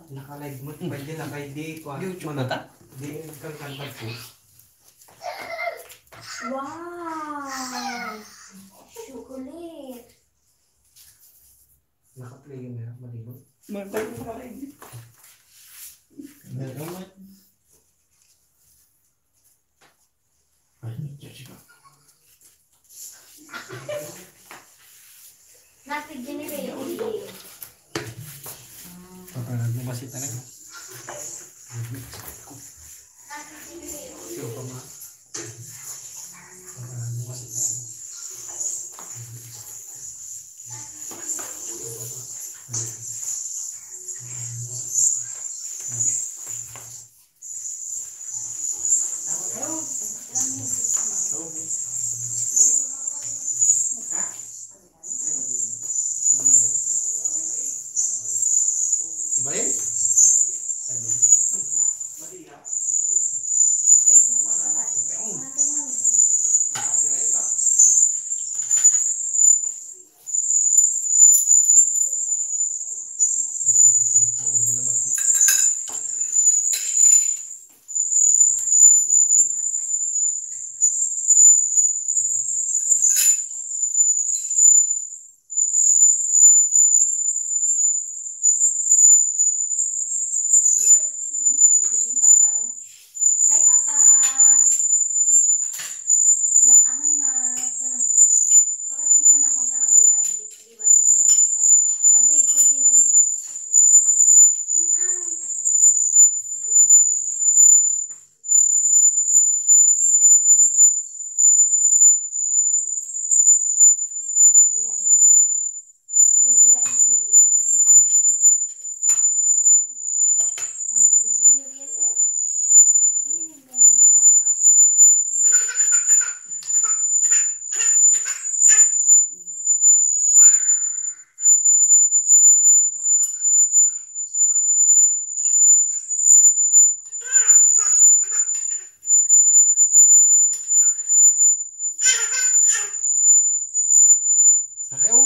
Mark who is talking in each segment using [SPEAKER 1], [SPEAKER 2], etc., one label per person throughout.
[SPEAKER 1] Naka-live mo pa dyan, naka-ID ko.
[SPEAKER 2] YouTube na ta?
[SPEAKER 1] Di kan po.
[SPEAKER 3] Wow! Chocolate!
[SPEAKER 1] Naka-play yun na, maligo.
[SPEAKER 2] Mantay mo naka-live.
[SPEAKER 1] Meron mo. Ay, siya.
[SPEAKER 3] Nati-generate.
[SPEAKER 2] Nagbumasit na nga.
[SPEAKER 1] Siyo pa ma. Balik?
[SPEAKER 3] Hai Papa. Nakaman na. Pagkasikan ako sa kita di bagay mo. Agway ko din eh.
[SPEAKER 2] Nakayo.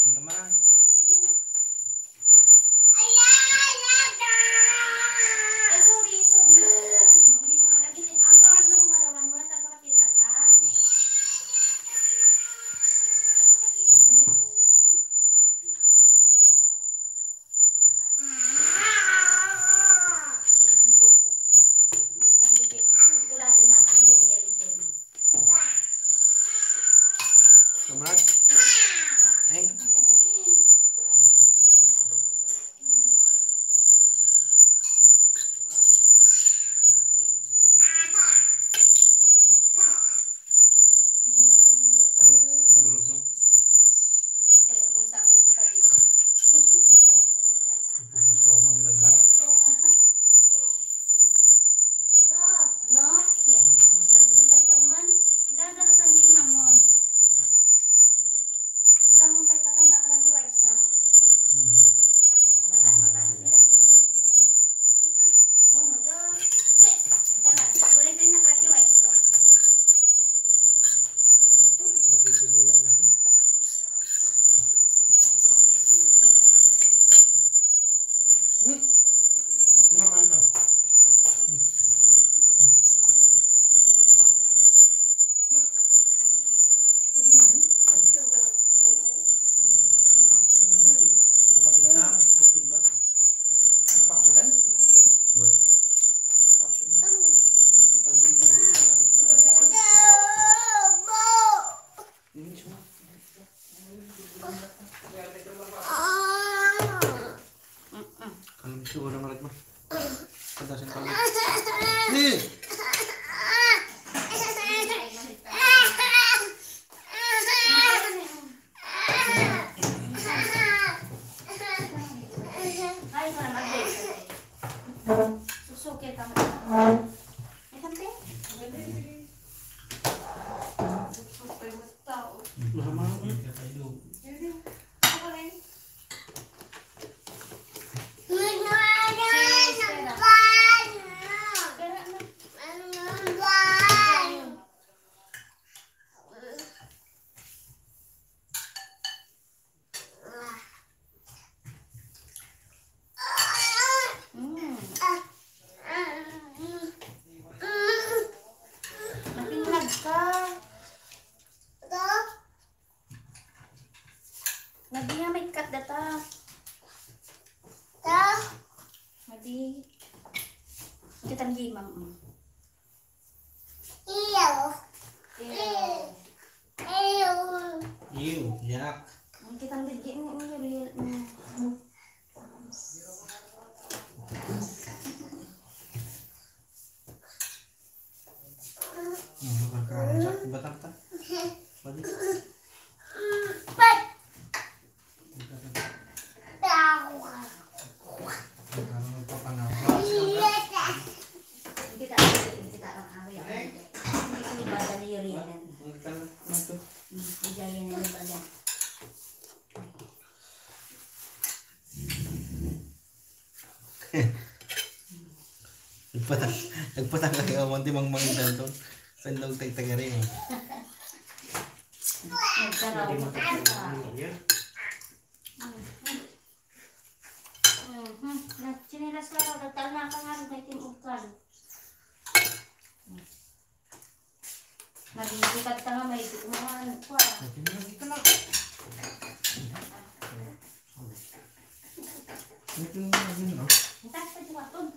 [SPEAKER 2] Hindi ka marang.
[SPEAKER 3] Sorry. Hindi ko nalagyan. Ang tawad na kumarawan mo. Tagapapilak ah. Tulad na kami yung reality.
[SPEAKER 2] Kamrat. Eng. Gurusong.
[SPEAKER 3] Magsabat kita dito.
[SPEAKER 2] Pupus ka umang gagat.
[SPEAKER 3] No? Yes. Sabi ko dapat man. Dadarosan di mamon. Kita mong patay na kalang whites na. Bakit? Uno, dos, tres. Tara, boleh kayo na kalang whites na.
[SPEAKER 1] Nabigyan niya yan. Ngapain to? Nakapigsan? Nakapigba?
[SPEAKER 2] Nakapaksutan?
[SPEAKER 1] Wala.
[SPEAKER 2] Kalau bisa orang ngeliat mah. Pedasin kali. Nih.
[SPEAKER 3] Ay, para mag-base. Susukir ka mo. Ay, kampe? Susukir mo sa tao.
[SPEAKER 1] Lama.
[SPEAKER 3] Ako rin. Kat data. Madi. Kita di mam. Iyo.
[SPEAKER 2] Iu, yak.
[SPEAKER 3] Kita di ini.
[SPEAKER 2] Sakit batang tak? Bagi. Kalau papan apa?
[SPEAKER 3] Kita orang hari ya. Ini badan Yuri dan. Ijaya ini badan.
[SPEAKER 2] Nagpatang kayo mo timang mangidan to. Sandog tagtagari mo.
[SPEAKER 3] Nagkaraw mo ka. Sinilas ka raw, nagtalma ka nga may timukan. Nagingkikat ka nga may timukan ko. Entas pa juga pun.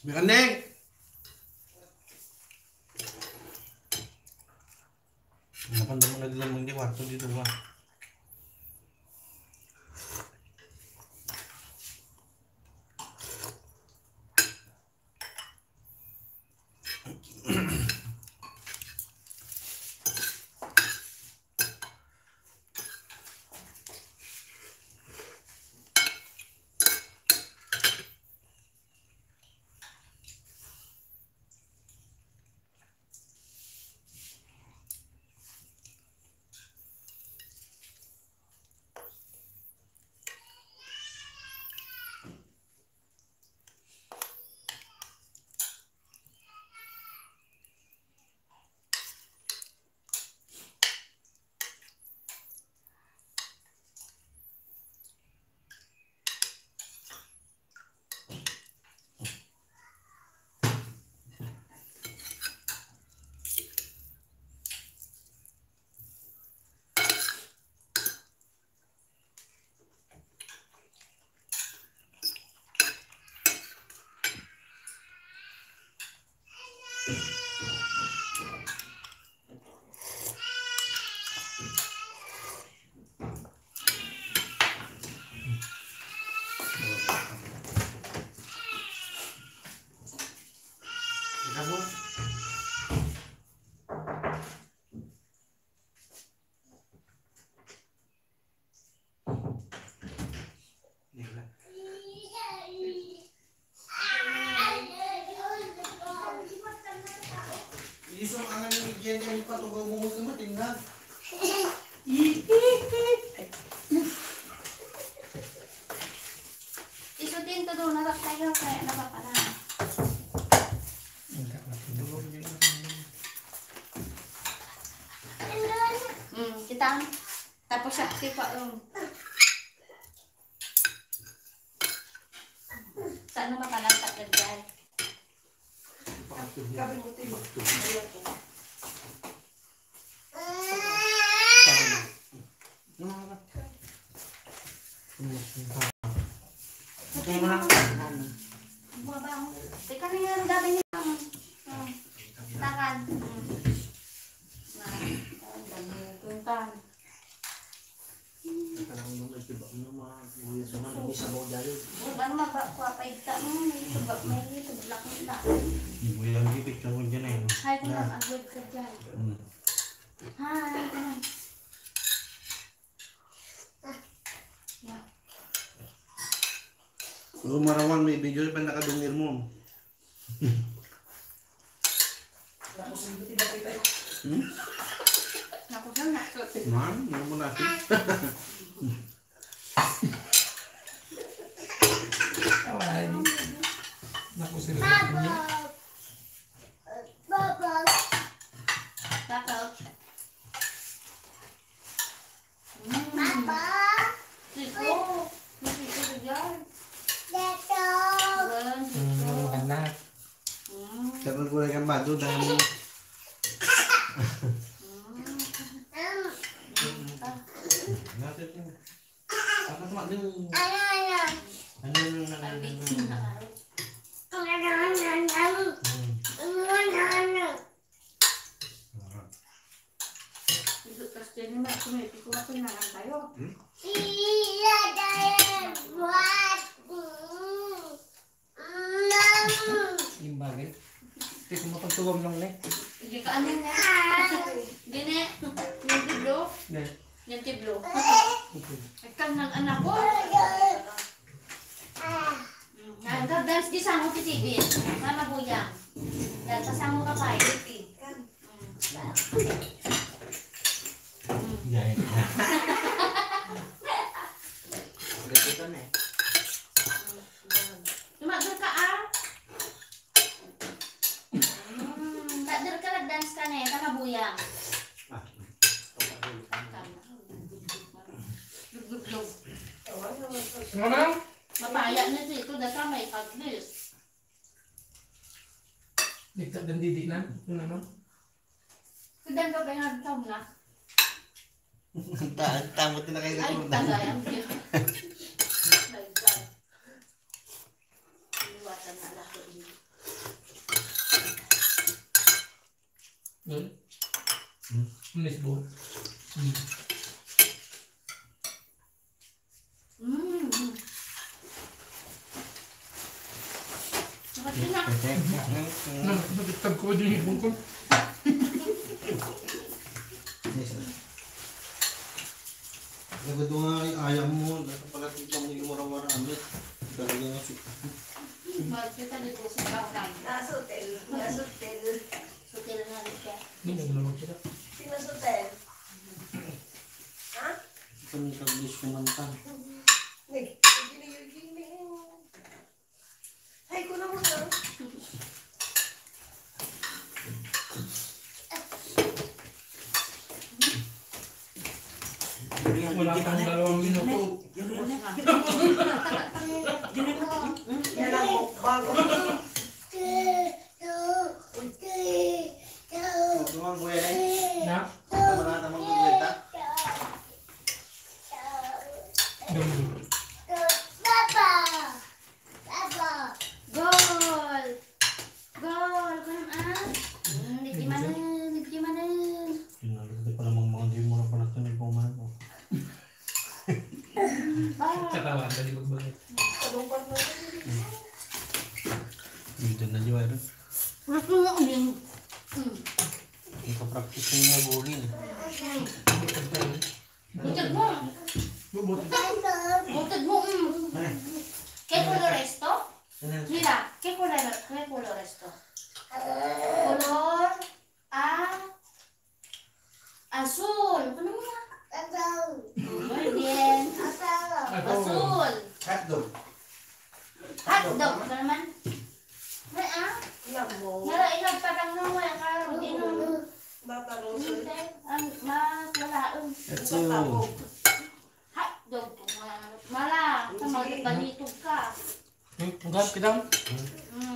[SPEAKER 2] Bekandeng. Makan damo na dilamang di kwarto dito ba? Yan pa ito gawin mo matingnan.
[SPEAKER 3] Isutin to doon, harap tayo kaya napapala. Kita. Tapos sakti pa yung. Saan naman pala sa dyan? Bumaba mo. Teka na yung dami niya. Takan. Tuntan. Ano magpapaigta mo? May tublak mo na.
[SPEAKER 2] Ibu yang di picture mo dyan eh.
[SPEAKER 3] Hi, kung mag-agod ka dyan. Hi, kung
[SPEAKER 2] Lu marawan may video pa nakadungir mo.
[SPEAKER 3] Naku saan na.
[SPEAKER 2] Man, ano mo natin?
[SPEAKER 4] Naku sila.
[SPEAKER 3] Takot. Siko. May siko ka dyan. Gan, siko.
[SPEAKER 4] Anak.
[SPEAKER 2] Dapat ko lang bado dahil natin yun. Apa tumak din?
[SPEAKER 3] Duduk tas dyan ni Mak. Kumiti ko matunangan tayo.
[SPEAKER 4] Yung bagay. Hindi ko mapagtuwam lang na eh.
[SPEAKER 3] Hindi ka ano nga. Dine. Yung tiblo.
[SPEAKER 4] Ne.
[SPEAKER 3] Yung tiblo.
[SPEAKER 4] Okay.
[SPEAKER 3] Ikaw ng anak ko. Nagdadance di sa mo titibin. Mama buyang. Dahil kasama ka pa.
[SPEAKER 2] Jahit na.
[SPEAKER 3] Tumagal ka ah. Takder ka nag-dance ka na eh. Tama buyang. Lug-lug-lug.
[SPEAKER 4] Ano na?
[SPEAKER 3] Mapaya na dito. Dasa may kaglis.
[SPEAKER 4] Dikta dan didik na. Ano na?
[SPEAKER 3] Kudan ka ba yung nagtaw na?
[SPEAKER 2] Tamot na kayo
[SPEAKER 3] Ay,
[SPEAKER 2] na
[SPEAKER 3] tagayan. Nagtaw. Iwatan na lahat ini.
[SPEAKER 4] Miss Bo.
[SPEAKER 3] Nakati na.
[SPEAKER 4] Ano? Nagtag ko din yung bungkol.
[SPEAKER 2] Nagado nga ayam mo, nakapalapit lang mo yung mura-mura amit. Talaga nga siya.
[SPEAKER 3] Bakit kita dito sa kaunay?
[SPEAKER 5] Nasa hotel. Nasa hotel.
[SPEAKER 3] Sutil na rin siya.
[SPEAKER 4] Hindi na gulawag sila.
[SPEAKER 5] Sino sa hotel? Ha?
[SPEAKER 2] Ito may kaglis kumanta.
[SPEAKER 5] Gini. Ay, ko naman na.
[SPEAKER 4] Wala pang 2 minuto.
[SPEAKER 5] Yan ang mukbang.
[SPEAKER 2] Tumang kuya eh.
[SPEAKER 4] Na?
[SPEAKER 2] Wala namang kuweta.
[SPEAKER 4] Dumi.
[SPEAKER 3] Gol! Gol! Ganun ah? Nagkimanan! Nagkimanan!
[SPEAKER 2] Hindi pa namang mga di mo na pala ito may pumahan mo.
[SPEAKER 4] Katawan. Dali magbagay.
[SPEAKER 2] Dito na yung ayun.
[SPEAKER 3] Ano mo yun?
[SPEAKER 2] Ika-practice yung nga bulin.
[SPEAKER 3] Butag mo!
[SPEAKER 4] Bubuti.
[SPEAKER 3] Butag mo! ¿Qué color es esto? Mira, ¿qué color es esto? Color A Asul. Ano mo na? Golden. Asul.
[SPEAKER 1] Hotdog.
[SPEAKER 3] Hotdog. Ano naman? Ay, ah.
[SPEAKER 5] Lambong.
[SPEAKER 3] Nara-ilag pa lang nung wala ka. Hindi nung.
[SPEAKER 5] Batarong.
[SPEAKER 3] Walaon.
[SPEAKER 2] Ito.
[SPEAKER 3] Hotdog. Mala. Sama banitog ka.
[SPEAKER 4] Enggak, kita.
[SPEAKER 3] Hmm.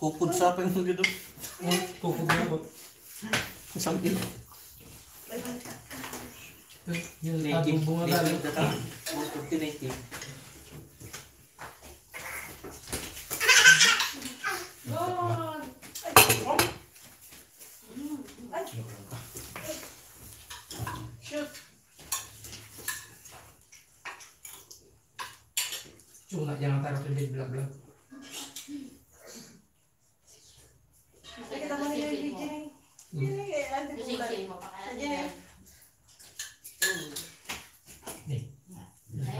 [SPEAKER 2] Kukod sa apa yung gitu.
[SPEAKER 4] Kuku berapa?
[SPEAKER 2] Sambil.
[SPEAKER 4] Yung tabung bunga tadi.
[SPEAKER 5] Shoot.
[SPEAKER 4] Cuma jangan taruh di belah-belah.
[SPEAKER 5] Kita mo na yung DJ.
[SPEAKER 3] Sige mo pa kaya.
[SPEAKER 4] Nih.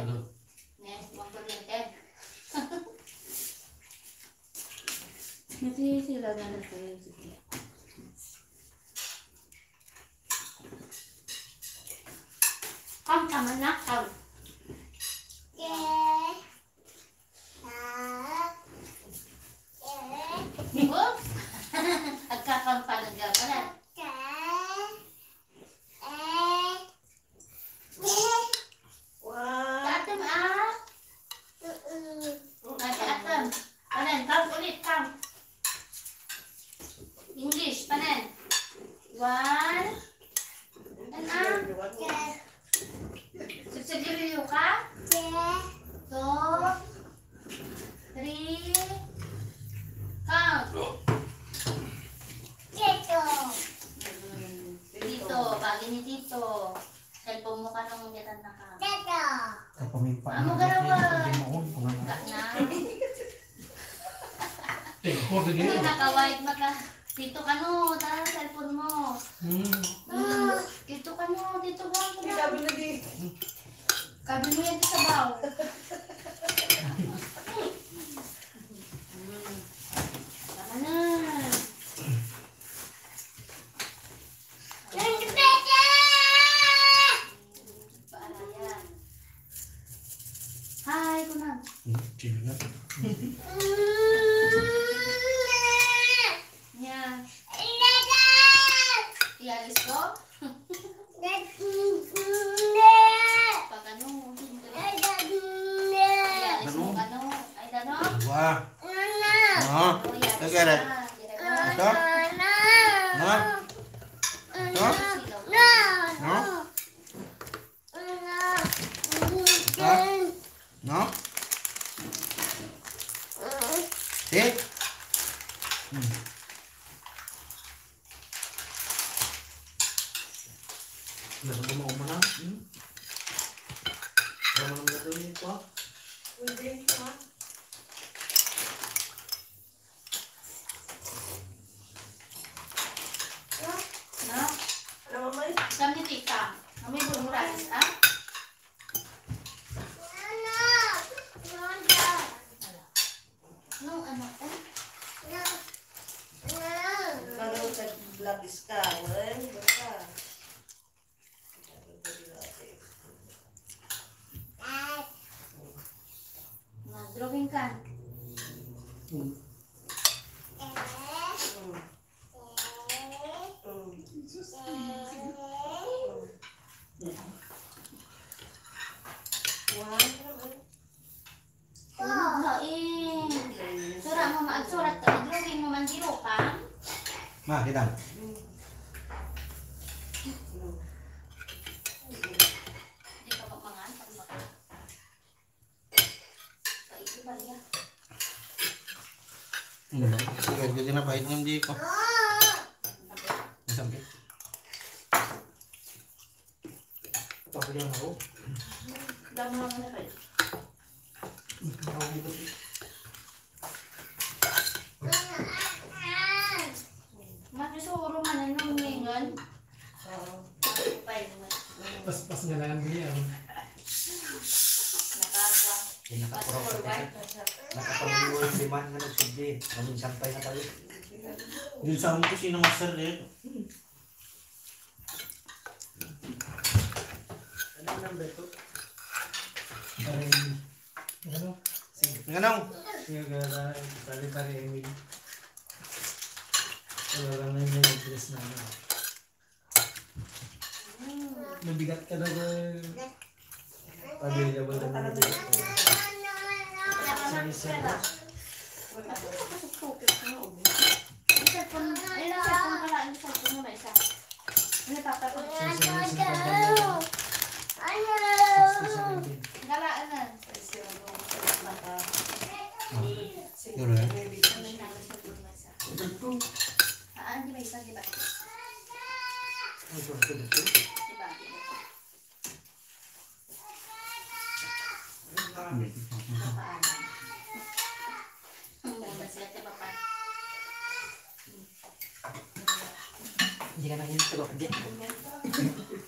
[SPEAKER 4] Aduh.
[SPEAKER 3] Nih, uang kuryente. Nanti sila na natin. Kam tama na kam. Ibu, agkakampanaga ka na.
[SPEAKER 5] Wow.
[SPEAKER 3] Atem ah. Nanti atem. Panen, kam ulit kam. English, panen. 1. And ah. Sipsagiriyo ka? 2, 3. Count. Dito, bagi ni Tito. Cellphone mo ka nung umitan na ka.
[SPEAKER 4] Kapamimpa.
[SPEAKER 3] Amo garawan.
[SPEAKER 4] Enggak
[SPEAKER 3] Enggak na.
[SPEAKER 4] kok begini.
[SPEAKER 3] Hindi naka-white maka. Dito ka no, tara cellphone mo. Dito ka no, dito ba?
[SPEAKER 5] Sabi lagi.
[SPEAKER 3] Kabi mo yan sa baw. Tama na. Paalayan. Hi, kunang.
[SPEAKER 2] Cina.
[SPEAKER 3] Yan. Ialis ko? Pag ano, ialis mo ano? Ay, ano?
[SPEAKER 2] Wah.
[SPEAKER 3] Oh, ialis
[SPEAKER 2] Okay, Red.
[SPEAKER 3] na.
[SPEAKER 2] Ito? No? Ito? No? Ha? No? Eh?
[SPEAKER 1] Nasa mo na? Ano naman gagawin ito?
[SPEAKER 5] Hindi, ha?
[SPEAKER 3] No?
[SPEAKER 5] Ano mamay?
[SPEAKER 3] Saan ni Tita? Kami bumuralis, ah? No, ano?
[SPEAKER 5] Kalau sa labis ka, wala ka.
[SPEAKER 3] Drawing ka. Surat mo maagsurat ka. Drawing mo man zero ka.
[SPEAKER 2] Ma, kita.
[SPEAKER 3] Di ka pagmangan. Pagmangan. Kaisi ba niya?
[SPEAKER 2] Sige, jadi na pahit ng di ko. Sampai.
[SPEAKER 1] Tapos lang ako.
[SPEAKER 3] Dami naman na kayo. Matusuro man ang numingan. Nakakwa.
[SPEAKER 4] Pas-pas nga lang dia.
[SPEAKER 3] Nakakwa.
[SPEAKER 1] Nakakurang
[SPEAKER 5] Passport
[SPEAKER 1] pa
[SPEAKER 5] white
[SPEAKER 1] tayo.
[SPEAKER 5] na siya.
[SPEAKER 1] Nakapangulo yung demand nga nagsubli. Kaming sampay na tayo.
[SPEAKER 2] Yung sa mo kasi ng master eh.
[SPEAKER 1] Ano number to?
[SPEAKER 4] Paring, ano? Sige.
[SPEAKER 2] Ganong.
[SPEAKER 4] Sige, gara, tali-tali, Emil. Wala lang na yung address na ano. Mabigat ka na ba? Available na mga address ko. Sige, sige.
[SPEAKER 5] Tukit na ako.
[SPEAKER 3] Yung cellphone, yung cellphone pala, yung cellphone mo na isa. Ano papapag? Galaan na.
[SPEAKER 2] Siguro eh.
[SPEAKER 3] Ano yung namin cellphone mo isa? Di ba isa, di ba?
[SPEAKER 1] Ang sorte dito.
[SPEAKER 3] Di ba? Papaanan. Muna sila, di ba pa?
[SPEAKER 1] Hindi ka nangin pero hindi.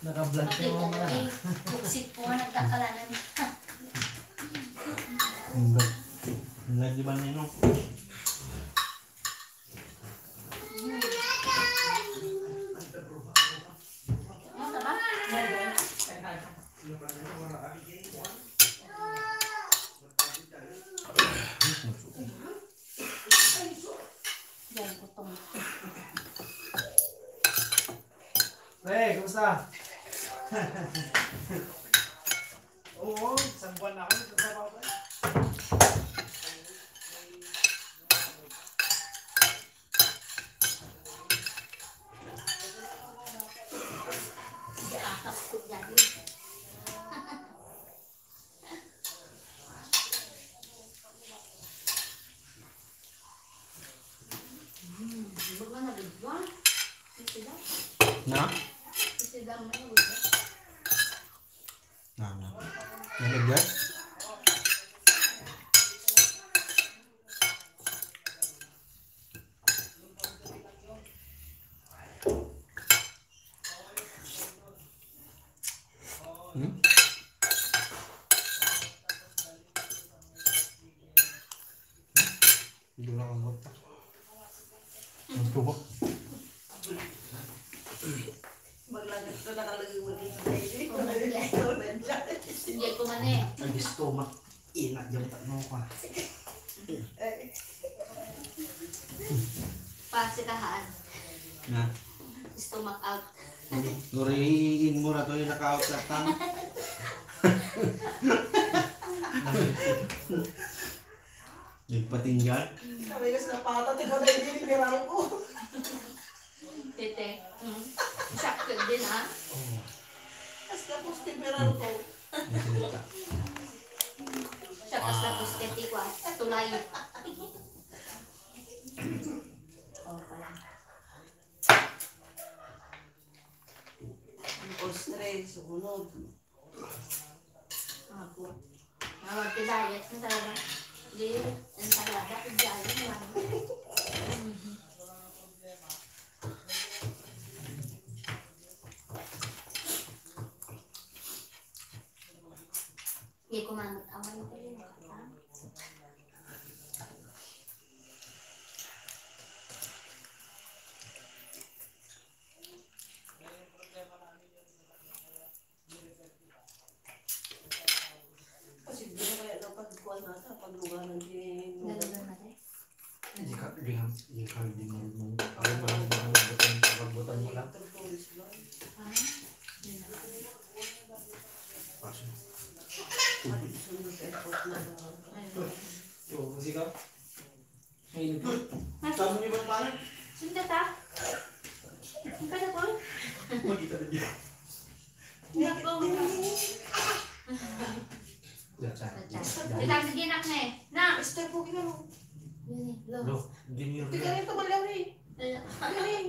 [SPEAKER 4] Naka-vlog ka mo na.
[SPEAKER 3] Buksit po, nagkakalanan.
[SPEAKER 2] Lagi ba nino?
[SPEAKER 3] Ano ba? Yan, gutom.
[SPEAKER 4] Hey, kumusta? Oo, isang buwan na ako nagtatrabaho ko.
[SPEAKER 3] Hindi akap ko dyan. Huwag mo nabigyan. Isida.
[SPEAKER 2] Na?
[SPEAKER 3] Isida mo na nabigyan.
[SPEAKER 2] Na. Nalagyan? Hmm? Hindi lang ang mata. Ang tubo.
[SPEAKER 5] Maglagat ko nakalagay mo din.
[SPEAKER 3] Hindi ko man eh.
[SPEAKER 1] Ang stomach. Ina, yung tanong ko.
[SPEAKER 3] Pasikahaan.
[SPEAKER 2] Na.
[SPEAKER 3] Stomach out.
[SPEAKER 2] Nurihin mo na to yung naka-out na tang. Nagpatinggan.
[SPEAKER 5] Sabi ko sa pata, tingnan na yung dinigiraw ko.
[SPEAKER 3] Tete. Shock ka din ha.
[SPEAKER 5] Tapos tapos tinigiraw ko.
[SPEAKER 3] Shock ka sa pusketi ko. Tulay. Oh, pala.
[SPEAKER 5] Ang stress, unod.
[SPEAKER 3] Ako. Nawag ka diet na talaga. Hindi. Ang talaga. Ang diet na lang. Hindi ko man-away ko yun.
[SPEAKER 5] Kasi hindi na kaya dapat kuha natin pagluganan din.
[SPEAKER 3] Ganun natin.
[SPEAKER 1] Hindi ka din mo. Alam mo lang baka magbutan mo lang.
[SPEAKER 5] Tutulis lang.
[SPEAKER 3] Ah, yun na.
[SPEAKER 1] Paso.
[SPEAKER 5] Sunod effort na lang.
[SPEAKER 3] Ayun.
[SPEAKER 4] Yo, musika. Ngayon ko.
[SPEAKER 1] Saan mo yung ibang parang?
[SPEAKER 3] Sundat ha? Ang pala ko?
[SPEAKER 1] Magkita na dito.
[SPEAKER 3] Nako.
[SPEAKER 1] Data.
[SPEAKER 3] Ditang ginak na eh. Na!
[SPEAKER 5] Esther, po ginano.
[SPEAKER 3] Yun eh. Lo.
[SPEAKER 1] Lo, hindi niyo
[SPEAKER 5] Tika rin tumalaw eh. Galing.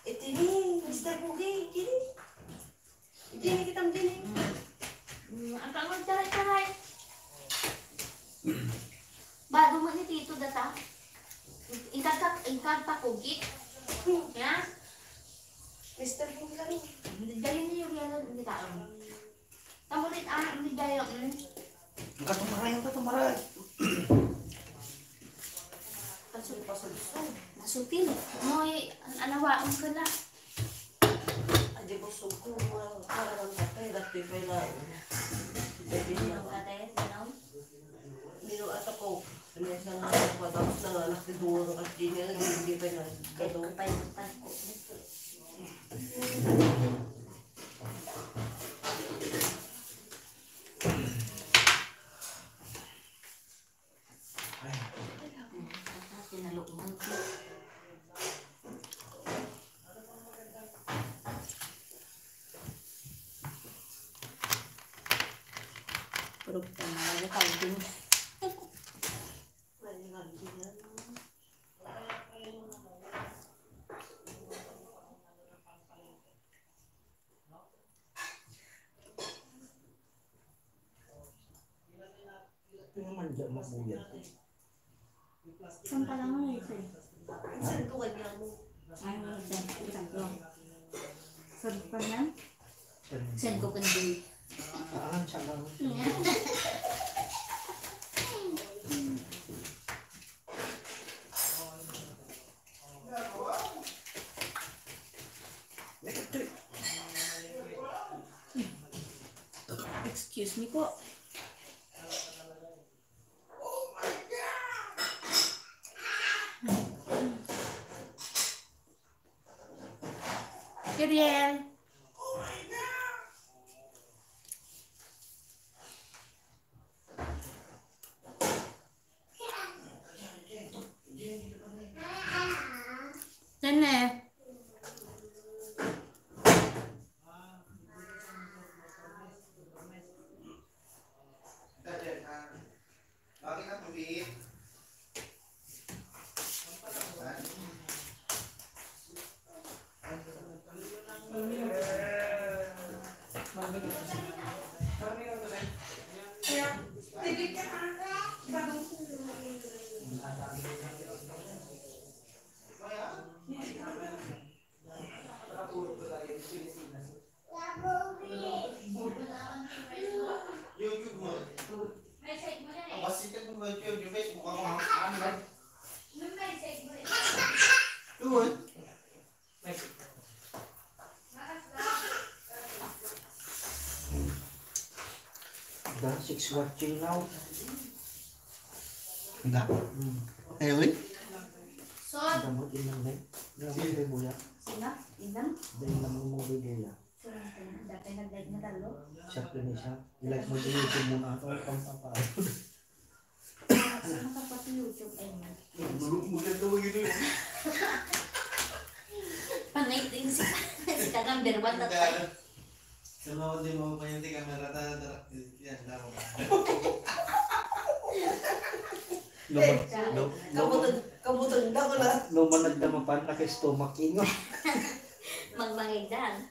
[SPEAKER 5] Itini, Mr. Boogie, itini. Itini kitang dini.
[SPEAKER 3] Ang kangod taray-taray. Bago mo ni Tito data. Ingkad pa kugit. Ya?
[SPEAKER 5] Mr. Boogie galing.
[SPEAKER 3] Dali niyo yung yan ang gitaon. Tamulit hindi dayo.
[SPEAKER 1] Katumaray ang katumaray.
[SPEAKER 5] Pasod-pasod.
[SPEAKER 3] Nasutil. Mo'y anawaon ka la.
[SPEAKER 5] Adi ko suko. Parang kapay. Dati pa lang. Dati niya.
[SPEAKER 3] Ate, sinaw.
[SPEAKER 5] Nino at ako. Ano yung isang matapos na anak ni Duwang kasi niya. Hindi pa na.
[SPEAKER 3] Ito
[SPEAKER 5] Gato.
[SPEAKER 3] pa yung tanko. Sinalukman ko. Pero ano tawag din.
[SPEAKER 1] Ito naman dyan mabuyat.
[SPEAKER 3] Saan pa lang mo ito?
[SPEAKER 5] Saan ko kanya mo?
[SPEAKER 3] Ay, saan ko. Saan pa yan? Saan ko kundi.
[SPEAKER 1] Aan siya lang.
[SPEAKER 3] Excuse me po. Gabriel. Nene.
[SPEAKER 2] Bakit na tubig? YouTube mo. Ang basikat mo ba yung Facebook ako ang Tuwan.
[SPEAKER 1] The 6 watching now.
[SPEAKER 2] Enggak. Eh, wait.
[SPEAKER 3] Sod.
[SPEAKER 1] Damot inang din. Damot kay buya.
[SPEAKER 3] Sina? Inang?
[SPEAKER 1] Dahil naman mo kay buya.
[SPEAKER 3] Dati nag-like na talo.
[SPEAKER 1] Siya ko ni siya. Like mo din YouTube mo na ako. Pampapalo.
[SPEAKER 3] Sino ka pati YouTube ay man?
[SPEAKER 2] Maganda mo gitu.
[SPEAKER 3] Pangaitin si number 1 na tayo.
[SPEAKER 2] Kalau di mau penyanyi kamera rata ya tahu.
[SPEAKER 5] Kabutang daw na.
[SPEAKER 1] Lumanag naman pa na kay stomach ingo.
[SPEAKER 3] Magmangaidan.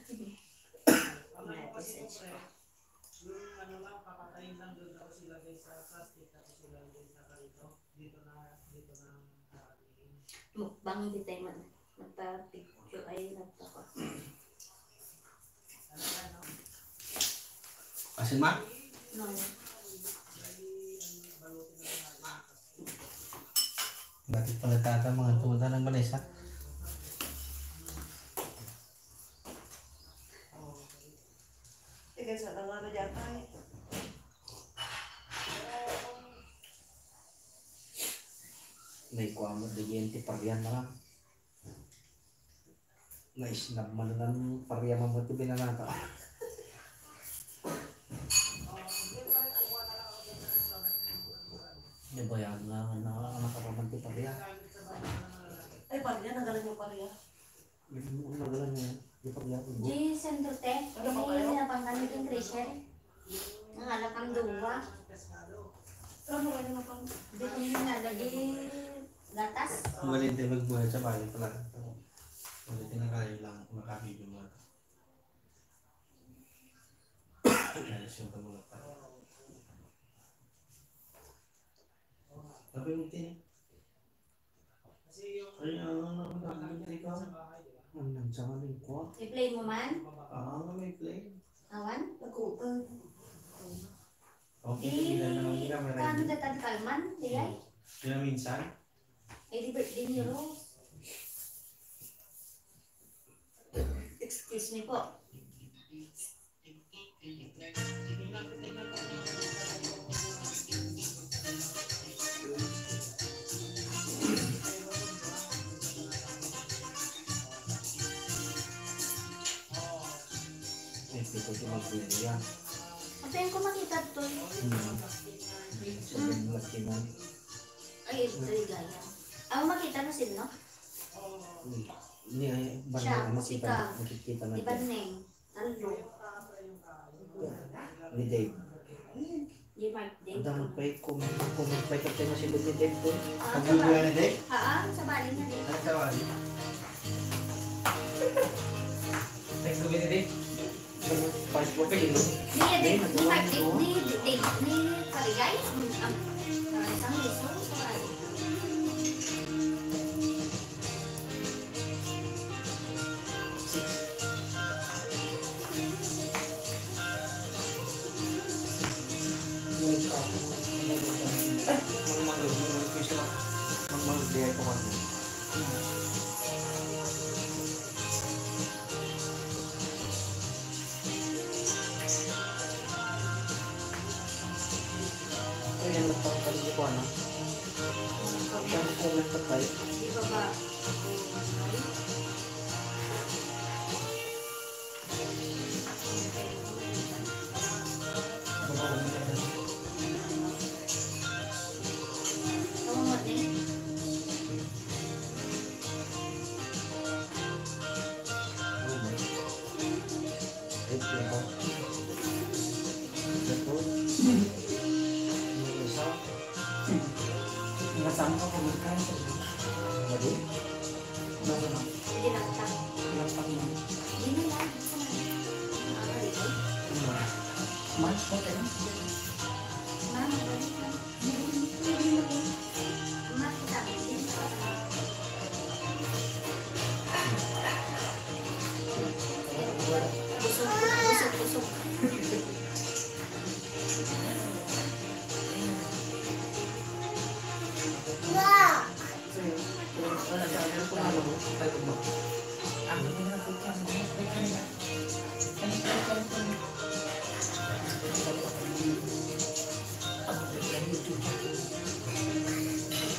[SPEAKER 3] Mukbang hindi tayo magpa-picture ay nagtako.
[SPEAKER 2] Asin mah?
[SPEAKER 3] No.
[SPEAKER 2] Bakit pala tata mga tuta ng Vanessa?
[SPEAKER 5] Tiga sa tanga na dyan tayo.
[SPEAKER 1] Naikuha mo digente pariyan na lang. Naisnab man ng pariyan mo ito binanata. Di ba yan nga nakapamanti pariyan?
[SPEAKER 5] Ay, pariya, nagalan yung pariya.
[SPEAKER 1] Yung nagalan niya, di pariyan ko.
[SPEAKER 3] Di sendote.
[SPEAKER 5] Ano ba kayo?
[SPEAKER 3] Hindi na pangkanit yung treasure. Ang alakang duwa.
[SPEAKER 5] Ano ba yung napang?
[SPEAKER 3] Di ko nyo nalagi gatas.
[SPEAKER 2] Magaling tayo magbuhay sa bahay pala. Magaling na kayo lang makabibig mo. Ayos yung kamulat pa. Tapi mungkin ang nakakabintay ka.
[SPEAKER 1] Ang nagsama rin ko.
[SPEAKER 3] I-play mo man.
[SPEAKER 2] May play.
[SPEAKER 3] Awan.
[SPEAKER 5] Nagkutang.
[SPEAKER 1] Okay,
[SPEAKER 3] Di,
[SPEAKER 1] ilan naman nila
[SPEAKER 3] kano
[SPEAKER 1] meron.
[SPEAKER 3] datang kalman, di ay?
[SPEAKER 1] Ilan minsan?
[SPEAKER 3] Eh, di birthday ni Rose. Excuse me po.
[SPEAKER 1] Eh, dito si magbili yan.
[SPEAKER 3] Apayan ko makita to.
[SPEAKER 1] Sabi ng laki mo.
[SPEAKER 3] Ay, ligaya. Ako makita no sino?
[SPEAKER 1] Hindi,
[SPEAKER 3] Siya,
[SPEAKER 1] banda makita.
[SPEAKER 3] ikaw.
[SPEAKER 1] Makikita
[SPEAKER 3] Iba
[SPEAKER 1] natin.
[SPEAKER 3] neng. Talo.
[SPEAKER 1] Ni Dave.
[SPEAKER 3] Di Mark Day.
[SPEAKER 1] Ang damot pa kung magpay ka tayo si Dave Dave doon.
[SPEAKER 3] Ah,
[SPEAKER 1] Ang
[SPEAKER 3] sa
[SPEAKER 1] bubuya
[SPEAKER 3] bali.
[SPEAKER 1] ni Dave?
[SPEAKER 3] Sa bali na din.
[SPEAKER 1] Ano tawag?
[SPEAKER 4] Thanks to Benedict.
[SPEAKER 1] Passport kilo.
[SPEAKER 3] Ni Mark Day. Ni Karigay. Isang liso. Sa bali.
[SPEAKER 1] Mag-mag-day ko kami. Ay, ang nagpapalito ko ano? Saan ko nagpapay?
[SPEAKER 3] Di ba ba? Kamu mo din.
[SPEAKER 4] Nasama ko kumakain.
[SPEAKER 3] Hindi lang ta. Hindi na lang. Karigay.
[SPEAKER 4] March, okay lang.
[SPEAKER 3] Mama, balik lang. Makita mo din. Busog.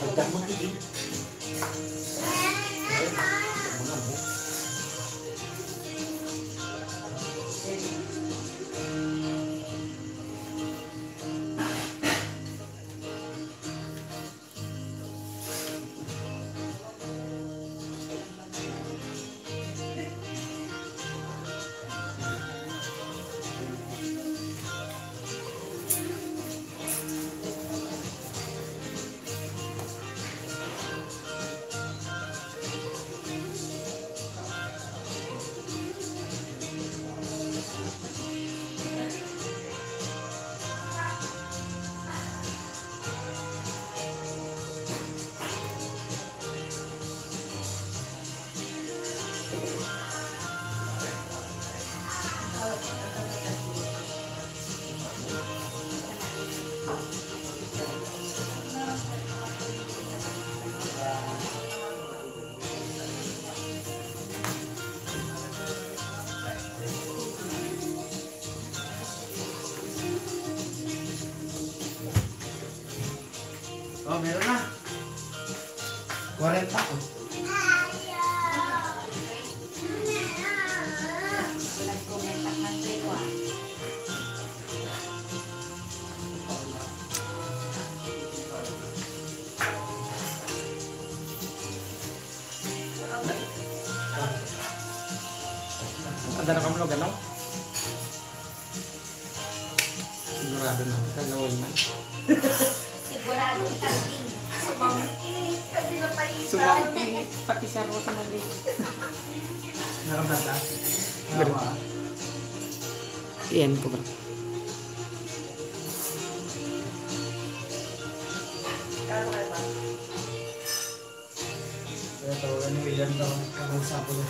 [SPEAKER 1] Agad mo tigi. Oh, meron na. 40 ko.
[SPEAKER 3] Nag-comment na ko.
[SPEAKER 4] Ada na kamlo ganaw.
[SPEAKER 1] Sigurado na. Kagawin man.
[SPEAKER 3] Sigurado itarting.
[SPEAKER 4] Sumampi pati sa Rosa Madrid.
[SPEAKER 1] Nakabata.
[SPEAKER 4] Meron. Iyan ko ba?
[SPEAKER 1] Kaya tawagan ni William daw. Kamang sapo na.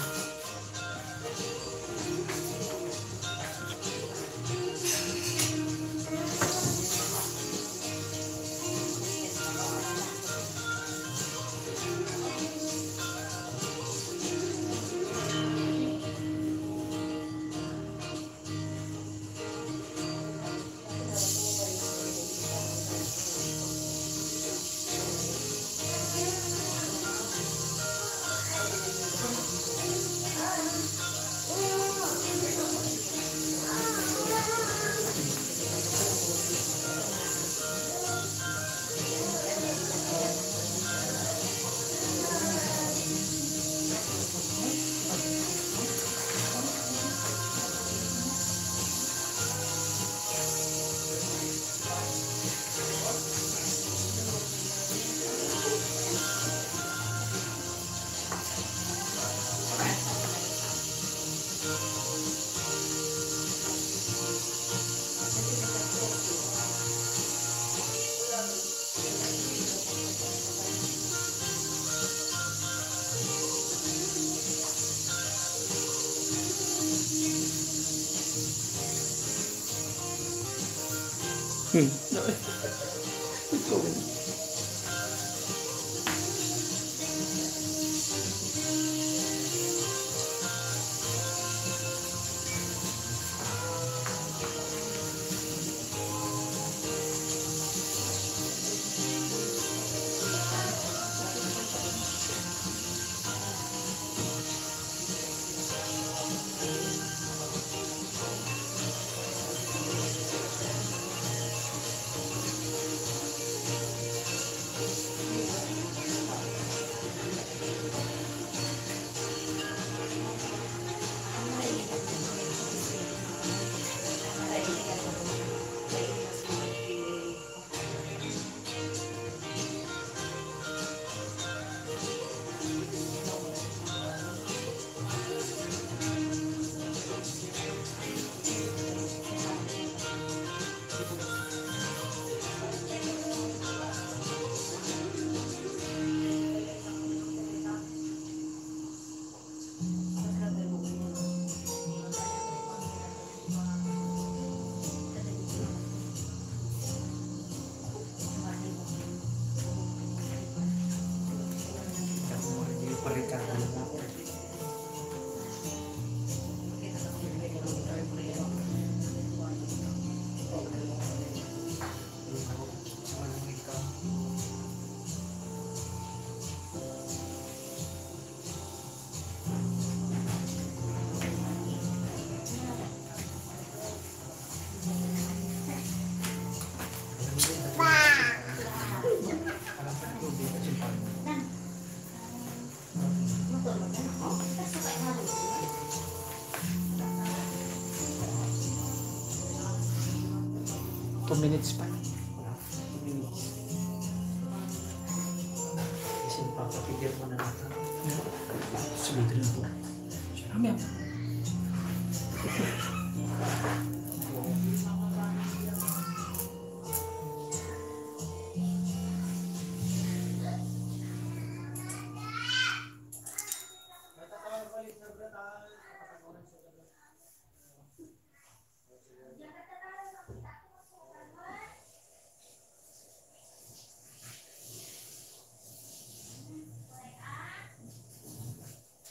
[SPEAKER 4] 2 minutes pa.
[SPEAKER 1] Kasi papapigyan mo na natin.
[SPEAKER 4] Sunod rin po. Siya namin.